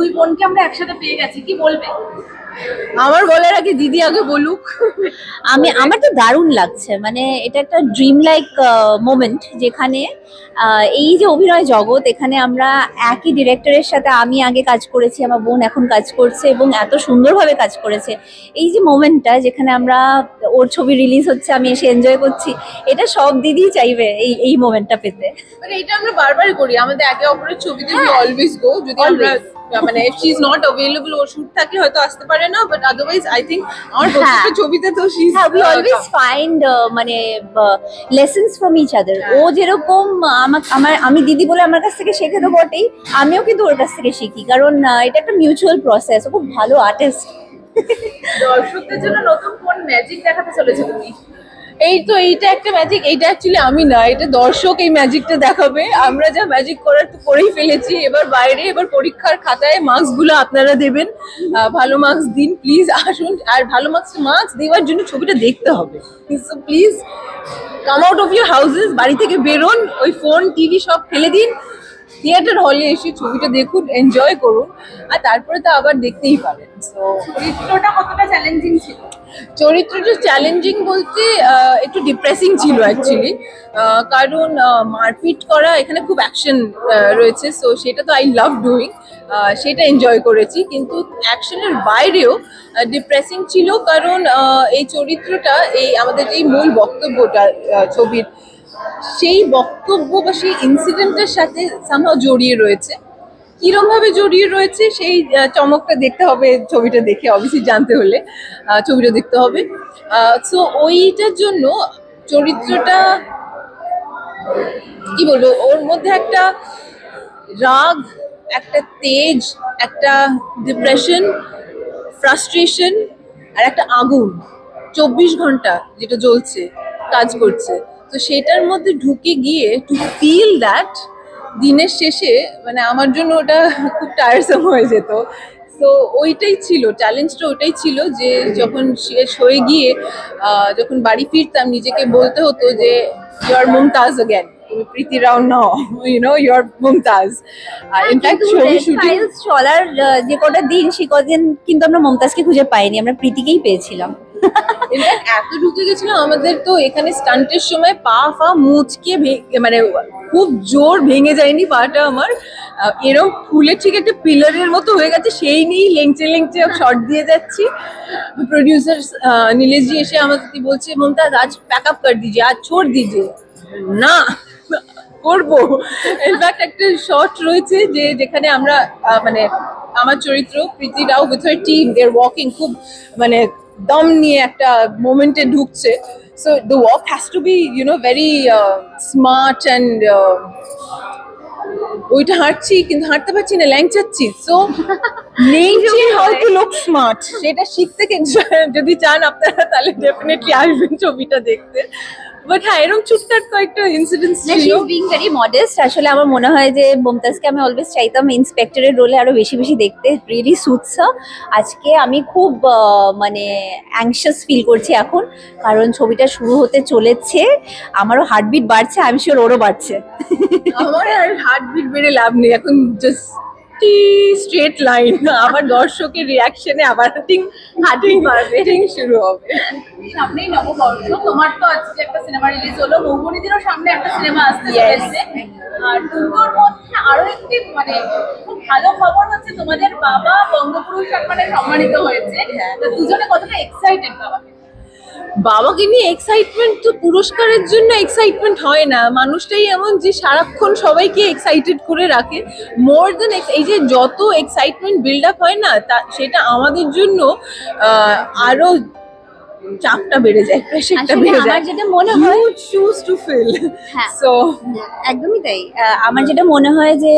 দুই বোনকে আমরা একসাথে পেয়ে গেছি, কি বলবে? আমার বলার আগে দিদি আগে বলুক। আমার তো দারুণ লাগছে, মানে এটা একটা ড্রিম লাইক মোমেন্ট, যেখানে এই যে অভিনয় জগৎ, এখানে আমরা একই ডিরেক্টরের সাথে আমি আগে কাজ করেছি, আমার বোন এখন কাজ করছে এবং এত সুন্দরভাবে কাজ করেছে। এই যে মোমেন্টটা যেখানে আমরা, ওর ছবি রিলিজ হচ্ছে, আমি এসে এনজয় করছি, এটা সব দিদিই চাইবে এই মোমেন্টটা পেতে। মানে এটা আমরা বারবারই করি, আমাদের একে অপরের ছবিতে উই অলওয়েজ গো। যদি আমরা মানে if she is not available, or shoot থাকলে হয়তো আসতে পারে না, বাট আদারওয়াইজ আই থিংক আমার প্রত্যেকটা ছবিতে তো she is we always find মানে lessons from each other. ও যেরকম আমি দিদি বলে আমার কাছ থেকে শেখে তো বটেই, আমিও কিন্তু ওর কাছ থেকে শিখি, কারণ এটা একটা মিউচুয়াল প্রসেস। ও খুব ভালো আর্টিস্ট। দর্শকদের জন্য নতুন কোন ম্যাজিক দেখাতে চলেছে তুমি? এইটা একটা ম্যাজিক। এইটা অ্যাকচুয়ালি আমি না, এটা দর্শক এই ম্যাজিকটা দেখাবে। আমরা যা ম্যাজিক করার তো করেই ফেলেছি। এবার বাইরে, এবার পরীক্ষার খাতায় মার্কস গুলো আপনারা দেবেন। ভালো মার্কস দিন প্লিজ, আসুন। আর ভালো মার্কস দেওয়ার জন্য ছবিটা দেখতে হবে। So please come out of your houses, বাড়ি থেকে বেরোন, ওই ফোন টিভি সব ফেলে দিন, থিয়েটার হলে এসে ছবিটা দেখুন, এনজয় করুন, আর তারপরে তো আবার দেখতেই পারেন। সো চরিত্রটা কতটা চ্যালেঞ্জিং ছিল? চরিত্রটা চ্যালেঞ্জিং বলতে একটু ডিপ্রেসিং ছিল অ্যাকচুয়ালি, কারণ মারপিট করা, এখানে খুব অ্যাকশন রয়েছে। সো সেটা তো আই লাভ ডুইং, সেটা এনজয় করেছি। কিন্তু অ্যাকশনের বাইরেও ডিপ্রেসিং ছিল, কারণ এই চরিত্রটা, এই আমাদের যেই মূল বক্তব্যটা ছবির, সেই বক্তব্য বা সেই ইনসিডেন্টের সাথে সামহাও জড়িয়ে রয়েছে। কিরম ভাবে জড়িয়ে রয়েছে সেই চমকটা দেখতে হবে ছবিটা দেখে, অবশ্যই জানতে হলে ছবিটা দেখতে হবে। সো ওইটার জন্য চরিত্রটা কি বলবো, ওর মধ্যে একটা রাগ, একটা তেজ, একটা ডিপ্রেশন, ফ্রাস্ট্রেশন, আর একটা আগুন 24 ঘন্টা যেটা জ্বলছে, কাজ করছে। তো সেটার মধ্যে ঢুকে গিয়ে টু ফিল দ্যাট, দিনের শেষে মানে আমার জন্য ওটা খুব টায়ারসাম হয়ে যেত। তো ওইটাই ছিল চ্যালেঞ্জটা, ওইটাই ছিল যে যখন শেষ হয়ে গিয়ে যখন বাড়ি ফিরতাম, নিজেকে বলতে হতো যে ইউ আর মুমতাজ অ্যাগেন, তুমি Preeti Rao now, you know you are Mumtaz. আর ইনফ্যাক্ট ছবি শুটিং চলার যে কটা দিন, সে কদিন কিন্তু আমরা মমতাজকে খুঁজে পাইনি, আমরা প্রীতিকেই পেয়েছিলাম। ইনফ্যাক্ট এত ঢুকে গেছিল আমাদের, তো এখানে স্টান্টের সময় পা মুচকে মানে খুব জোর ভেঙে যায়নি পাটা আমার, এরকম ফুলে ঠিক একটা পিলারের মতো হয়ে গেছে, সেই নিয়েই লেংচে লেংচে শর্ট দিয়ে যাচ্ছি। প্রডিউসার নীলেশ জি এসে আমাকে বলছে, মুমতাজ আজ প্যাক আপ কর দিজিয়ে, আজ ছোড় দিজিয়ে। না, করবো। ইনফ্যাক্ট একটা শর্ট রয়েছে যেখানে আমরা মানে আমার চরিত্র Preeti Rao with her team, they are walking, খুব মানে দম নিয়ে একটা মোমেন্টে ঢুকছে। So the walk has to be very smart and ওইটা হাঁটছি কিন্তু হাঁটতে পারছি না, ল্যাংচাচ্ছি। সো নেইচিং হাউ টু লুক স্মার্ট, সেটা শিখতে যদি চান আপনারা, তাহলে ডেফিনেটলি আসবেন ছবিটা দেখতে। বাট হ্যাঁ, এরকম চুপচাপ কয়েকটা ইনসিডেন্টস ছিল। Being very modest. আসলে আমার মনে হয় যে মমতাজকে আমি অলওয়েজ চাইতাম ইন্সপেক্টরের রোলে আরো বেশি বেশি দেখতে, রিয়েলি সুটস। আজকে আমি খুব মানে অ্যাংশিয়াস ফিল করছি এখন, কারণ ছবিটা শুরু হতে চলেছে, আমারও হার্টবিট বাড়ছে, আমি শিওর ওরও বাড়ছে। আমার আর হার্টবিট বেড়ে লাভ নেই এখন, জাস্ট স্ট্রেট লাইন। আমার দর্শকের রিয়াকশনে আবার হার্টিং বাড়বে, শুরু হবে। সামনেই নববর্ষ, তোমার তো আজকে একটা সিনেমা রিলিজ হলো, মৌবনীদেরও সামনে একটা সিনেমা আসতে চলেছে। আর দুটোর মধ্যে আরো একটি মানে খুব ভালো খবর হচ্ছে, তোমাদের বাবা বঙ্গপুরুষ সম্মানে সম্মানিত হয়েছে। তো দুজনে কতটা এক্সাইটেড বাবাকে নিয়ে? এক্সাইটমেন্ট তো পুরস্কারের জন্য এক্সাইটমেন্ট হয় না, মানুষটাই এমন যে সারাক্ষণ সবাইকে এক্সাইটেড করে রাখে। মোর দেন এই যে যত এক্সাইটমেন্ট বিল্ড আপ হয় না, সেটা আমাদের জন্য আরো চাপটা বেড়ে যায়, প্রেশারটা বেড়ে যায়। আমার যেটা মনে হয়, চুজ টু ফিল। সো একদমই তাই। আমার যেটা মনে হয় যে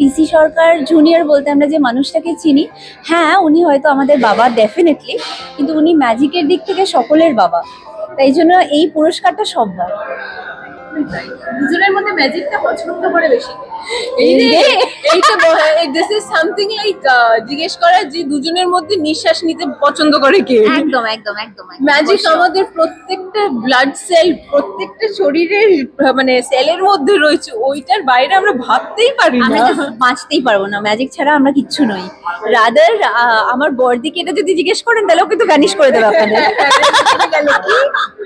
পিসি সরকার জুনিয়র বলতে আমরা যে মানুষটাকে চিনি, হ্যাঁ উনি হয়তো আমাদের বাবা ডেফিনেটলি, কিন্তু উনি ম্যাজিকের দিক থেকে সকলের বাবা। তাই জন্য এই পুরস্কারটা সববার। দুজনের মধ্যে ম্যাজিকটা পছন্দ করে বেশি। এইটা দিস ইজ সামথিং লাইক জিজ্ঞেস করা যে দুজনের মধ্যে নিঃশ্বাস নিতে পছন্দ করে কে। একদম একদম একদম ম্যাজিক আমাদের প্রত্যেকটা ব্লাড সেল, প্রত্যেকটা শরীরের মানে সেলের মধ্যে রয়েছে, ওইটার বাইরে আমরা ভাবতেই পারি আমরা না। just বাঁচতেই পারবো না, ম্যাজিক ছাড়া আমরা কিচ্ছু নই। রাদার আমার বড়দিকে এটা যদি জিজ্ঞেস করেন তাহলে ওকে তো ভ্যানিশ করে দেবে আপনাদের।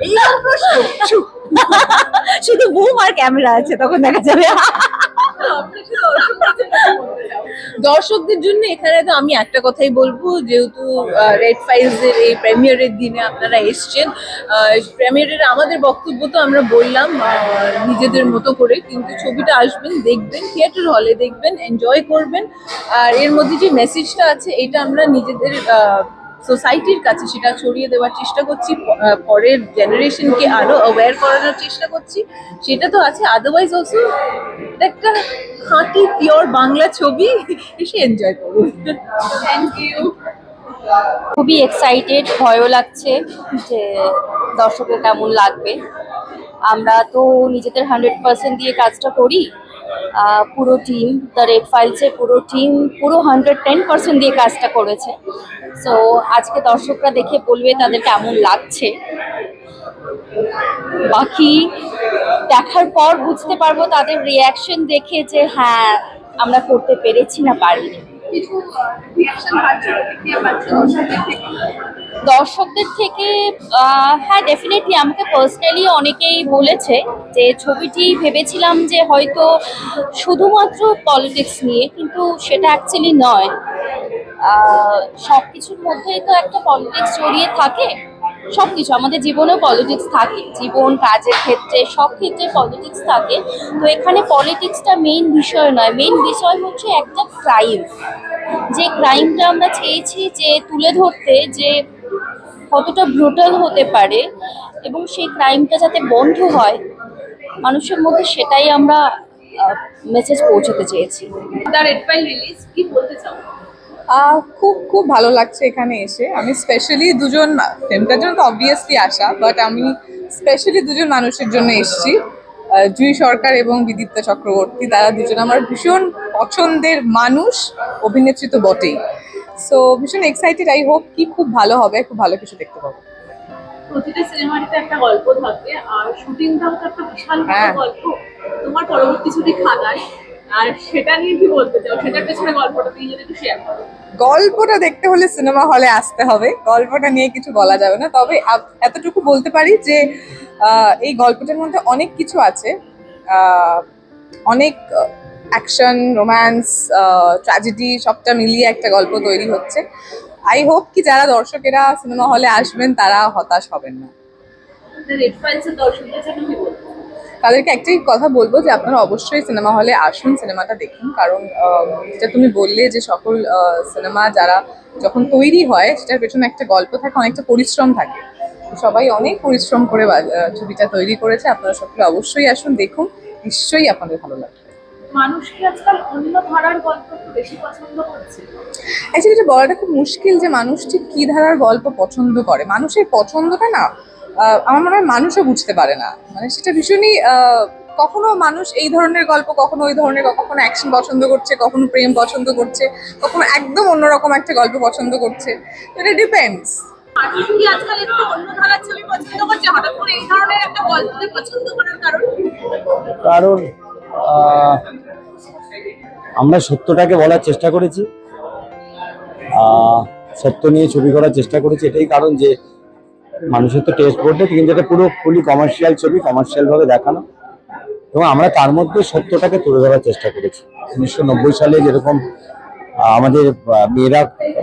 এইরকম প্রশ্ন শুধু বুম আর ক্যামেরা আছে, তখন দেখা যাবে। দর্শকদের জন্য এখানে তো আমি একটা কথাই বলবো, যেহেতু রেড ফাইলস এর এই প্রিমিয়ারের দিনে আপনারা এসছেন, প্রিমিয়ারের আমাদের বক্তব্য তো আমরা বললাম নিজেদের মতো করে, কিন্তু ছবিটা আসবেন, দেখবেন, থিয়েটার হলে দেখবেন, এনজয় করবেন। আর এর মধ্যে যে মেসেজটা আছে এটা আমরা নিজেদের সোসাইটির কাছে সেটা ছড়িয়ে দেওয়ার চেষ্টা করছি, পরের জেনারেশনকে আরো অ্যাওয়্যার করানোর চেষ্টা করছি, সেটা তো আছে। আদারওয়াইজ অলসো এটা একটা খাঁটি পিওর বাংলা ছবি, এসে এনজয় করুন। Thank you. খুবই এক্সাইটেড, ভয়ও লাগছে যে দর্শকের কেমন লাগবে। আমরা তো নিজেদের 100% দিয়ে কাজটা করি, পুরো টিম, দ্য রেড ফাইলসের পুরো টিম পুরো 110% দিয়ে কাজটা করেছে। সো আজকে দর্শকরা দেখে বলবে তাদের কেমন লাগছে, বাকি দেখার পর বুঝতে পারবো তাদের রিয়াকশন দেখে যে হ্যাঁ আমরা করতে পেরেছি না পারিনি। কিছু রিঅ্যাকশন পাচ্ছ, প্রতিক্রিয়া পাচ্ছ দর্শকদের থেকে? দর্শকদের থেকে হ্যাঁ ডেফিনেটলি আমাকে পার্সোনালি অনেকেই বলেছে যে ছবিটি ভেবেছিলাম যে হয়তো শুধুমাত্র পলিটিক্স নিয়ে, কিন্তু সেটা অ্যাকচুয়ালি নয়। সব কিছুর মধ্যেই তো একটা পলিটিক্স জড়িয়ে থাকে, সব কিছু আমাদের জীবনেও পলিটিক্স থাকে, জীবন কাজের ক্ষেত্রে সব ক্ষেত্রে পলিটিক্স থাকে। তো এখানে পলিটিক্সটা মেইন বিষয় নয়, মেইন বিষয় হচ্ছে একটা ক্রাইম, যে ক্রাইমটা আমরা চেয়েছি যে তুলে ধরতে, যে কতটা ব্রুটাল হতে পারে এবং সেই ক্রাইমটা যাতে বন্ধ হয় মানুষের মধ্যে, সেটাই আমরা মেসেজ পৌঁছাতে চেয়েছি। দ্য রেড ফাইল রিলিজ, কি বলতে চাও? খুব খুব ভালো লাগছে এখানে এসে। আমি স্পেশালি দুজন, ফিল্মটার জন্য তো অবভিয়াসলি আসা, বাট আমি স্পেশালি দুজন মানুষের জন্য এসেছি, জুহি সরকার এবং বিদীপ্তা চক্রবর্তী। তারা দুজন আমার ভীষণ পছন্দের মানুষ, অভিনেত্রী তো বটেই। সো ভীষণ এক্সাইটেড, আই হোপ কি খুব ভালো হবে, খুব ভালো কিছু দেখতে পাবো। প্রতিটা সিনেমাটিতে একটা গল্প থাকে, আর শুটিংটাও তো একটা বিশাল বড় হ্যাঁ। গল্প। তোমার পরবর্তী ছবি খাদান, আর সেটা নিয়ে কি বলতে চাও? সেটার পেছনে গল্পটা তুমি যদি একটু শেয়ার করো। গল্পটা দেখতে হলে সিনেমা হলে আসতে হবে, গল্পটা নিয়ে কিছু বলা যাবে না। তবে এতটুকু বলতে পারি যে এই গল্পটার মধ্যে অনেক কিছু আছে, অনেক অ্যাকশন, রোম্যান্স, ট্র্যাজেডি সবটা মিলিয়ে একটা গল্প তৈরি হচ্ছে। আই হোপ কি যারা দর্শকেরা সিনেমা হলে আসবেন তারা হতাশ হবেন না। দ্য রেড ফাইলস এর দর্শকদের জন্য কি বলবো? তাদেরকে একটাই কথা বলবো যে আপনারা অবশ্যই সিনেমা হলে আসুন, সিনেমাটা দেখুন। কারণ যেটা তুমি বললে যে সকল সিনেমা যারা যখন তৈরি হয় সেটার পেছনে একটা গল্প থাকে, অনেকটা পরিশ্রম থাকে। তো সবাই অনেক পরিশ্রম করে ছবিটা তৈরি করেছে। আপনারা সকলে অবশ্যই আসুন, দেখুন, নিশ্চয়ই আপনাদের ভালো লাগবে। মানুষ কি আজকাল অন্য ধারার গল্প একটু বেশি পছন্দ করছে? অ্যাকচুয়ালি এটা বলাটা খুব মুশকিল যে মানুষ ঠিক কী ধারার গল্প পছন্দ করে। মানুষের পছন্দটা না আমার মনে হয় মানুষও বুঝতে পারে না। মানে সেটা ভীষণই কখনো মানুষ এই ধরনের গল্প, কখনো ওই ধরনের, কখনো অ্যাকশন পছন্দ করছে, কখনো প্রেম পছন্দ করছে, কখনো একদম অন্যরকম একটা গল্প পছন্দ করছে। এটা ডিপেন্ডস। মানুষ কি আজকাল একটু অন্য ধারার ছবি পছন্দ করছে হঠাৎ করে এই ধরনের একটা গল্পকে পছন্দ করার কারণ? কারণ আমরা সত্যটাকে বলার চেষ্টা করেছি, সত্য নিয়ে ছবি করার চেষ্টা করেছি। এটাই কারণ যে মানুষের তো টেস্ট বোর্ডে, কিন্তু এটা পুরো ফুলি কমার্শিয়াল ছবি, কমার্শিয়াল ভাবে দেখানো, এবং আমরা তার মধ্যে সত্যটাকে তুলে ধরার চেষ্টা করেছি। 1990 সালে যেরকম আমাদের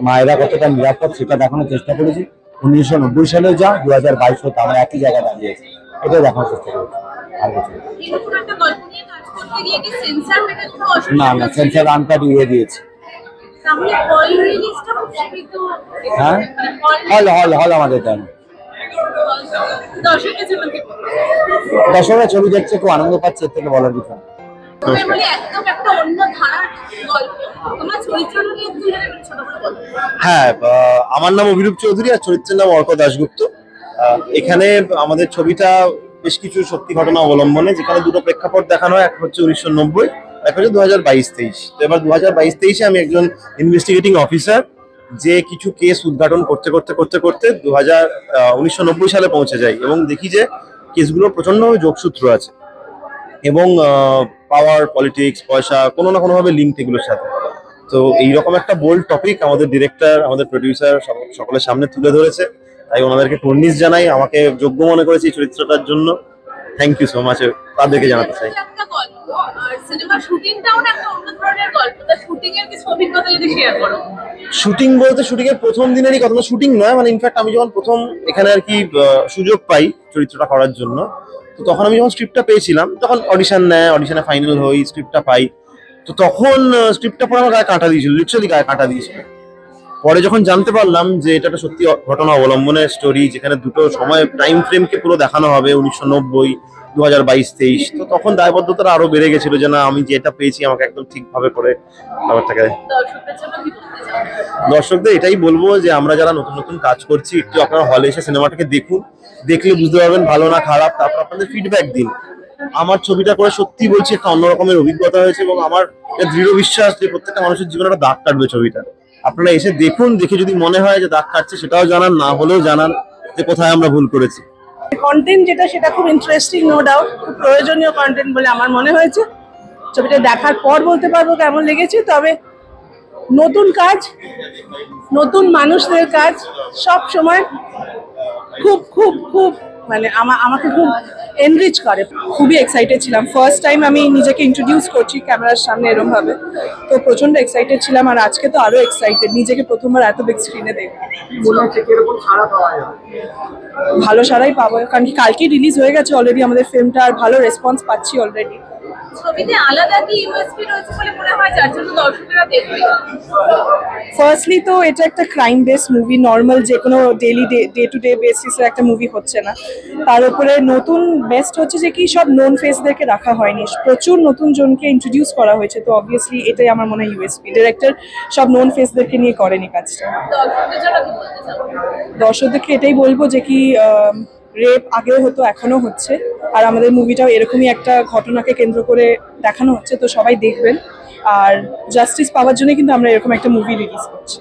মায়েরা কতটা নিরাপদ সেটা দেখানোর চেষ্টা করেছি। 1990 সালেও যা 2022 হতে আমরা একই জায়গায় দাঁড়িয়েছি, এটাই দেখানোর চেষ্টা করেছি। আর কিছু এরকম একটা গল্প নিয়ে কাজ করতে গিয়ে কি সেন্সর থেকে কোনো অসুবিধা না, হচ্ছে? সেন্সার আনকাট দিয়ে দিয়েছি। তাহলে হল রিলিজটা খুব সীমিত। হ্যাঁ, হল হল হল আমাদের দেন। দর্শকের জন্য কি বলবো? দর্শকরা ছবি দেখছে, খুব আনন্দ পাচ্ছে, এর থেকে বলার কিছু না। তবে বলি একদম একটা অন্য ধারার গল্প, তোমার চরিত্রটা নিয়ে একটু যদি ছোট করে বলো। হ্যাঁ, আমার নাম অভিরূপ চৌধুরী আর চরিত্রের নাম অর্ক দাশগুপ্ত। এখানে আমাদের ছবিটা বেশ কিছু সত্যি ঘটনা অবলম্বনে, যেখানে দুটো প্রেক্ষাপট দেখানো হয়। এক হচ্ছে 1990, দেখা হচ্ছে 2022-23। তো এবার 2022-23-এ আমি একজন ইনভেস্টিগেটিং অফিসার, যে কিছু কেস উদ্ঘাটন করতে করতে করতে করতে 1990 সালে পৌঁছে যাই এবং দেখি যে কেসগুলোর প্রচন্ডভাবে যোগসূত্র আছে এবং পাওয়ার, পলিটিক্স, পয়সা কোনো না কোনোভাবে লিঙ্ক এগুলোর সাথে। তো এইরকম একটা বোল্ড টপিক আমাদের ডিরেক্টর, আমাদের প্রডিউসার সকলের সামনে তুলে ধরেছে, তাই ওনাদেরকে কর্নিশ জানাই, আমাকে যোগ্য মনে করেছে এই চরিত্রটার জন্য। থ্যাংক ইউ সো মাচ, তাদেরকে জানাতে চাই। একটা গল্প আর সিনেমা শুটিংটাও না একটা অন্য ধরনের গল্প, তা শুটিং এর কিছু অভিজ্ঞতা যদি শেয়ার করো। শুটিং বলতে শুটিং এর প্রথম দিনেরই কথা, শুটিং নয় মানে ইনফ্যাক্ট আমি যখন প্রথম এখানে আর কি সুযোগ পাই চরিত্রটা করার জন্য, তো তখন আমি যখন স্ক্রিপ্টটা পেয়েছিলাম, তখন অডিশন নেয়, অডিশনে ফাইনাল হই, স্ক্রিপ্টটা পাই, তো তখন স্ক্রিপ্টটা পড়ে আমার গায়ে কাঁটা দিয়েছিল, লিটারালি গায়ে কাঁটা দিয়েছিল। পরে যখন জানতে পারলাম যে এটা একটা সত্যি ঘটনা অবলম্বনের স্টোরি, যেখানে দুটো সময় টাইম ফ্রেমকে পুরো দেখানো হবে, 1990, 2022-23, তো তখন দায়বদ্ধতাটা আরো বেড়ে গেছিল যে না, আমি যেটা পেয়েছি আমাকে একদম ঠিকভাবে করে ব্যাপারটাকে। দর্শকদের জন্য কি বলতে চাও? দর্শকদের এটাই বলবো যে আমরা যারা নতুন নতুন কাজ করছি, একটু আপনারা হলে এসে সিনেমাটাকে দেখুন, দেখলে বুঝতে পারবেন ভালো না খারাপ, তারপর আপনাদের ফিডব্যাক দিন। আমার ছবিটা করে সত্যি বলছি একটা অন্যরকমের অভিজ্ঞতা হয়েছে এবং আমার দৃঢ় বিশ্বাস যে প্রত্যেকটা মানুষের জীবনে একটা দাগ কাটবে ছবিটা। আপনারা এসে দেখুন, দেখে যদি মনে হয় যে দাগ কাটছে সেটাও জানান, না হলেও জানান যে কোথায় আমরা ভুল করেছি। কন্টেন্ট যেটা সেটা খুব ইন্টারেস্টিং, নো ডাউট, খুব প্রয়োজনীয় কন্টেন্ট বলে আমার মনে হয়েছে। ছবিটা দেখার পর বলতে পারবো কেমন লেগেছে, তবে নতুন কাজ, নতুন মানুষদের কাজ সব সময় খুব খুব খুব মানে আমাকে খুব এনরিচ করে। খুবই এক্সাইটেড ছিলাম, ফার্স্ট টাইম আমি নিজেকে ইন্ট্রোডিউস করছি ক্যামেরার সামনে এরকম ভাবে, তো প্রচন্ড এক্সাইটেড ছিলাম। আর আজকে তো আরো এক্সাইটেড, নিজেকে প্রথমবার এত বিগ স্ক্রিনে দেখবো। ভালো সারাই পাবো, কারণ কি কালকে রিলিজ হয়ে গেছে অলরেডি আমাদের ফিল্মটা, আর ভালো রেসপন্স পাচ্ছি অলরেডি। ছবিতে আলাদা কি ইউএসপি রয়েছে বলে মনে হয় যার জন্য দর্শকেরা দেখবে? ফার্স্টলি তো এটা একটা ক্রাইম বেস মুভি, নর্মাল যে কোনো ডেইলি ডে টু ডে বেসিসে একটা মুভি হচ্ছে না। তার উপরে নতুন বেস্ট হচ্ছে যে কি সব নোন ফেসদেরকে রাখা হয়নি, প্রচুর নতুন জনকে ইন্ট্রোডিউস করা হয়েছে, তো অবভিয়াসলি এটাই আমার মনে হয় ইউএসপি। ডিরেক্টর সব নোন ফেসদেরকে নিয়ে করেনি কাজটা। দর্শকদের জন্য কি বলতে চাও? দর্শকদেরকে এটাই বলবো যে কি রেপ আগেও হতো, এখনো হচ্ছে, আর আমাদের মুভিটাও এরকমই একটা ঘটনাকে কেন্দ্র করে দেখানো হচ্ছে, তো সবাই দেখবেন। আর জাস্টিস পাওয়ার জন্য কিন্তু আমরা এরকম একটা মুভি রিলিজ করছি।